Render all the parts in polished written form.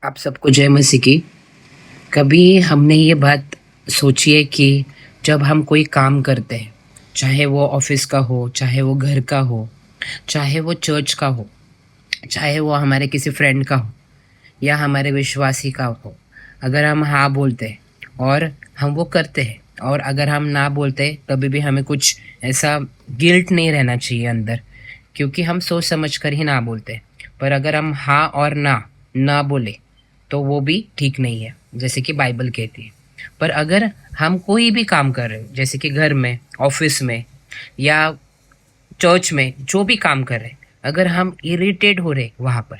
आप सबको जय मसीह की। कभी हमने ये बात सोची है कि जब हम कोई काम करते हैं, चाहे वो ऑफिस का हो, चाहे वो घर का हो, चाहे वो चर्च का हो, चाहे वो हमारे किसी फ्रेंड का हो या हमारे विश्वासी का हो, अगर हम हाँ बोलते हैं और हम वो करते हैं, और अगर हम ना बोलते कभी भी हमें कुछ ऐसा गिल्ट नहीं रहना चाहिए अंदर, क्योंकि हम सोच समझ कर ही ना बोलते हैं। पर अगर हम हाँ और ना ना बोले तो वो भी ठीक नहीं है, जैसे कि बाइबल कहती है। पर अगर हम कोई भी काम कर रहे हैं, जैसे कि घर में, ऑफिस में या चर्च में, जो भी काम कर रहे हैं, अगर हम इरिटेट हो रहे वहाँ पर,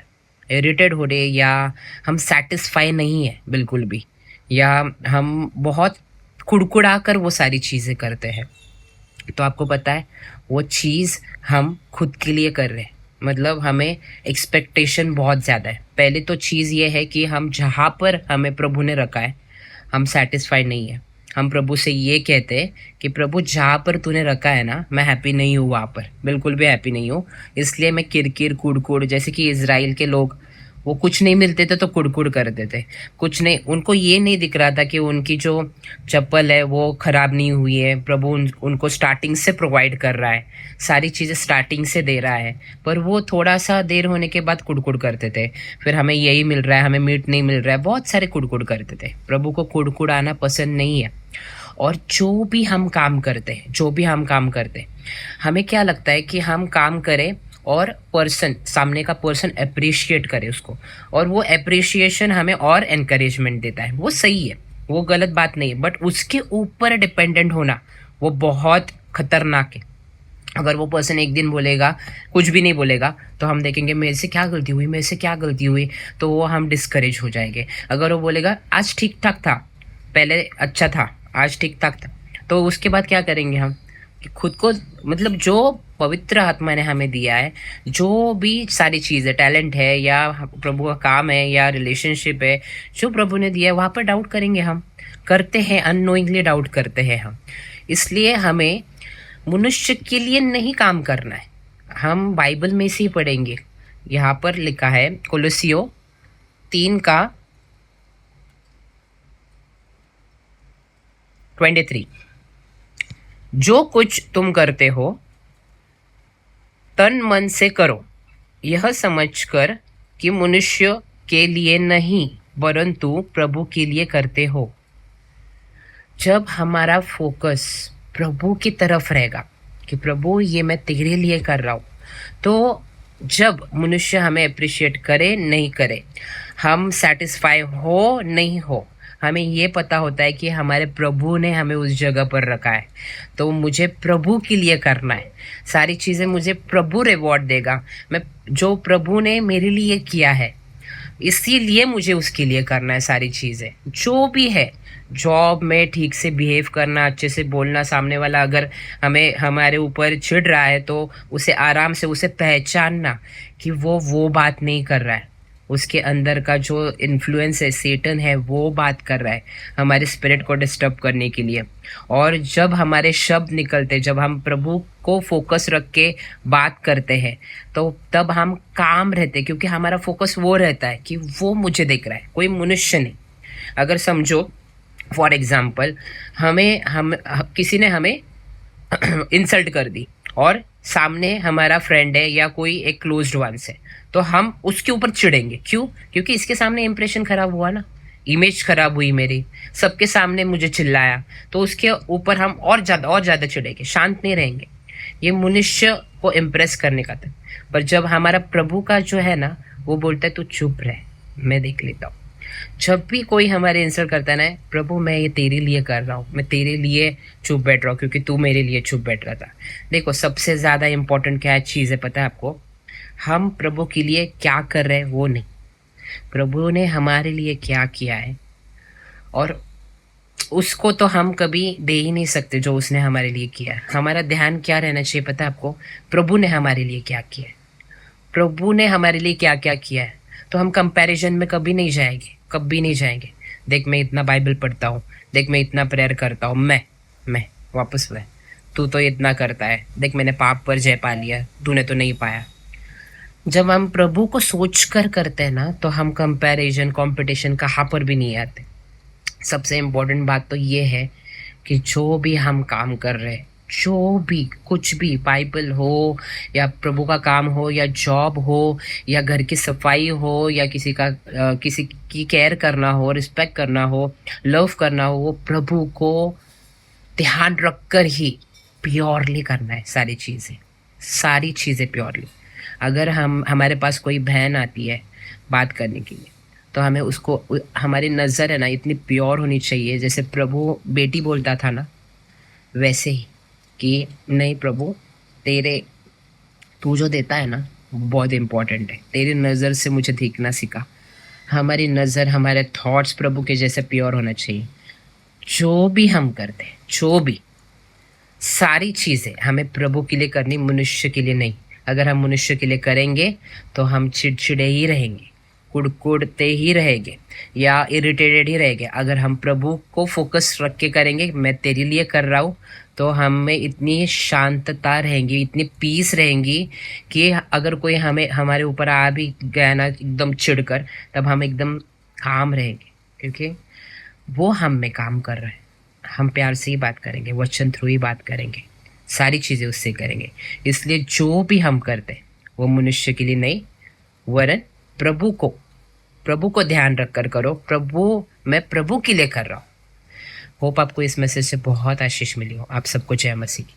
इरिटेट हो रहे या हम सेटिस्फाई नहीं है बिल्कुल भी, या हम बहुत कुड़कुड़ा कर वो सारी चीज़ें करते हैं, तो आपको पता है वो चीज़ हम खुद के लिए कर रहे हैं। मतलब हमें एक्सपेक्टेशन बहुत ज़्यादा है। पहले तो चीज़ ये है कि हम जहाँ पर हमें प्रभु ने रखा है, हम सेटिस्फाई नहीं है। हम प्रभु से ये कहते हैं कि प्रभु जहाँ पर तूने रखा है ना, मैं हैप्पी नहीं हूँ वहाँ पर, बिल्कुल भी हैप्पी नहीं हूँ। इसलिए मैं किरकिर कुड़कुड़, जैसे कि इज़राइल के लोग, वो कुछ नहीं मिलते थे तो कुड़कुड़ करते थे। कुछ नहीं, उनको ये नहीं दिख रहा था कि उनकी जो चप्पल है वो ख़राब नहीं हुई है, प्रभु उनको स्टार्टिंग से प्रोवाइड कर रहा है, सारी चीज़ें स्टार्टिंग से दे रहा है। पर वो थोड़ा सा देर होने के बाद कुड़कुड़ करते थे, फिर हमें यही मिल रहा है, हमें मीट नहीं मिल रहा है, बहुत सारे कुड़कुड़ करते थे। प्रभु को कुड़कुड़ आना पसंद नहीं है। और जो भी हम काम करते हैं, जो भी हम काम करते हैं, हमें क्या लगता है कि हम काम करें और पर्सन, सामने का पर्सन अप्रिशिएट करे उसको, और वो अप्रिशिएशन हमें और एनकरेजमेंट देता है। वो सही है, वो गलत बात नहीं है, बट उसके ऊपर डिपेंडेंट होना वो बहुत खतरनाक है। अगर वो पर्सन एक दिन बोलेगा, कुछ भी नहीं बोलेगा, तो हम देखेंगे मेरे से क्या गलती हुई, मेरे से क्या गलती हुई, तो वो हम डिस्करेज हो जाएंगे। अगर वो बोलेगा आज ठीक ठाक था, पहले अच्छा था, आज ठीक ठाक था, तो उसके बाद क्या करेंगे हम कि खुद को, मतलब जो पवित्र आत्मा ने हमें दिया है, जो भी सारी चीज़ें, टैलेंट है या प्रभु का काम है या रिलेशनशिप है, जो प्रभु ने दिया है, वहाँ पर डाउट करेंगे हम, करते हैं, अननोइंगली डाउट करते हैं हम। इसलिए हमें मनुष्य के लिए नहीं काम करना है। हम बाइबल में से ही पढ़ेंगे, यहाँ पर लिखा है कोलोसियो 3:23, जो कुछ तुम करते हो तन मन से करो, यह समझकर कि मनुष्य के लिए नहीं परंतु प्रभु के लिए करते हो। जब हमारा फोकस प्रभु की तरफ रहेगा कि प्रभु ये मैं तेरे लिए कर रहा हूँ, तो जब मनुष्य हमें अप्रिशिएट करे नहीं करे, हम सेटिस्फाई हो नहीं हो, हमें ये पता होता है कि हमारे प्रभु ने हमें उस जगह पर रखा है, तो मुझे प्रभु के लिए करना है। सारी चीज़ें मुझे प्रभु रिवॉर्ड देगा। मैं, जो प्रभु ने मेरे लिए किया है, इसीलिए मुझे उसके लिए करना है सारी चीज़ें, जो भी है। जॉब में ठीक से बिहेव करना, अच्छे से बोलना, सामने वाला अगर हमें हमारे ऊपर चिढ़ रहा है तो उसे आराम से उसे पहचानना कि वो बात नहीं कर रहा है, उसके अंदर का जो इन्फ्लुएंस है, सेटन है, वो बात कर रहा है हमारे स्पिरिट को डिस्टर्ब करने के लिए। और जब हमारे शब्द निकलते, जब हम प्रभु को फोकस रख के बात करते हैं, तो तब हम काम रहते, क्योंकि हमारा फोकस वो रहता है कि वो मुझे देख रहा है, कोई मनुष्य नहीं। अगर समझो, फॉर एग्जाम्पल, किसी ने हमें इंसल्ट कर दी और सामने हमारा फ्रेंड है या कोई एक क्लोज्ड वंस है, तो हम उसके ऊपर चिढ़ेंगे। क्यों? क्योंकि इसके सामने इंप्रेशन खराब हुआ ना, इमेज खराब हुई मेरी, सबके सामने मुझे चिल्लाया, तो उसके ऊपर हम और ज़्यादा चिढ़ेंगे, शांत नहीं रहेंगे। ये मनुष्य को इम्प्रेस करने का था। पर जब हमारा प्रभु का जो है ना, वो बोलता है तू चुप रह, मैं देख लेता हूँ। जब भी कोई हमारे इंसल्ट करता है ना, प्रभु मैं ये तेरे लिए कर रहा हूँ, मैं तेरे लिए चुप बैठ रहा हूँ क्योंकि तू मेरे लिए चुप बैठ रहा था। देखो, सबसे ज़्यादा इम्पोर्टेंट क्या चीज़ है पता है आपको? हम प्रभु के लिए क्या कर रहे हैं वो नहीं, प्रभु ने हमारे लिए क्या किया है, और उसको तो हम कभी दे ही नहीं सकते जो उसने हमारे लिए किया है। हमारा ध्यान क्या रहना चाहिए पता है आपको? प्रभु ने हमारे लिए क्या किया है, प्रभु ने हमारे लिए क्या क्या किया है। तो हम कंपैरिजन में कभी नहीं जाएंगे, कभी नहीं जाएंगे। देख मैं इतना बाइबल पढ़ता हूँ, देख मैं इतना प्रेयर करता हूँ, मैं वापस वह, तू तो इतना करता है, देख मैंने पाप पर जय पा लिया, तूने तो नहीं पाया। जब हम प्रभु को सोच कर करते हैं ना, तो हम कंपैरिजन कंपटीशन कहाँ पर भी नहीं आते। सबसे इम्पोर्टेंट बात तो ये है कि जो भी हम काम कर रहे हैं, जो भी कुछ भी, बाइबल हो या प्रभु का काम हो या जॉब हो या घर की सफाई हो या किसी की केयर करना हो, रिस्पेक्ट करना हो, लव करना हो, वो प्रभु को ध्यान रखकर ही प्योरली करना है। सारी चीज़ें प्योरली। अगर हमारे पास कोई बहन आती है बात करने के लिए, तो हमें उसको, हमारी नज़र है ना इतनी प्योर होनी चाहिए, जैसे प्रभु बेटी बोलता था ना, वैसे ही कि नहीं प्रभु, तेरे तू जो देता है ना वो बहुत इम्पोर्टेंट है, तेरी नज़र से मुझे देखना सीखा। हमारी नज़र, हमारे थॉट्स प्रभु के जैसे प्योर होना चाहिए। जो भी हम करते हैं, जो भी सारी चीज़ें हमें प्रभु के लिए करनी, मनुष्य के लिए नहीं। अगर हम मनुष्य के लिए करेंगे तो हम चिड़चिड़े ही रहेंगे, कुड़कुड़ते ही रहेंगे या इरिटेटेड ही रहेंगे। अगर हम प्रभु को फोकस रख के करेंगे, मैं तेरे लिए कर रहा हूँ, तो हमें इतनी शांतता रहेंगी, इतनी पीस रहेंगी कि अगर कोई हमारे ऊपर आ भी गया ना एकदम चिढ़कर, तब हम एकदम काम रहेंगे, क्योंकि वो हम में काम कर रहे हैं। हम प्यार से ही बात करेंगे, वचन थ्रू ही बात करेंगे, सारी चीज़ें उससे करेंगे। इसलिए जो भी हम करते हैं वो मनुष्य के लिए नहीं, वरन प्रभु को ध्यान रख कर करो। मैं प्रभु के लिए कर रहा हूँ। होप आपको इस मैसेज से बहुत आशीष मिली हो। आप सबको जय मसीह की।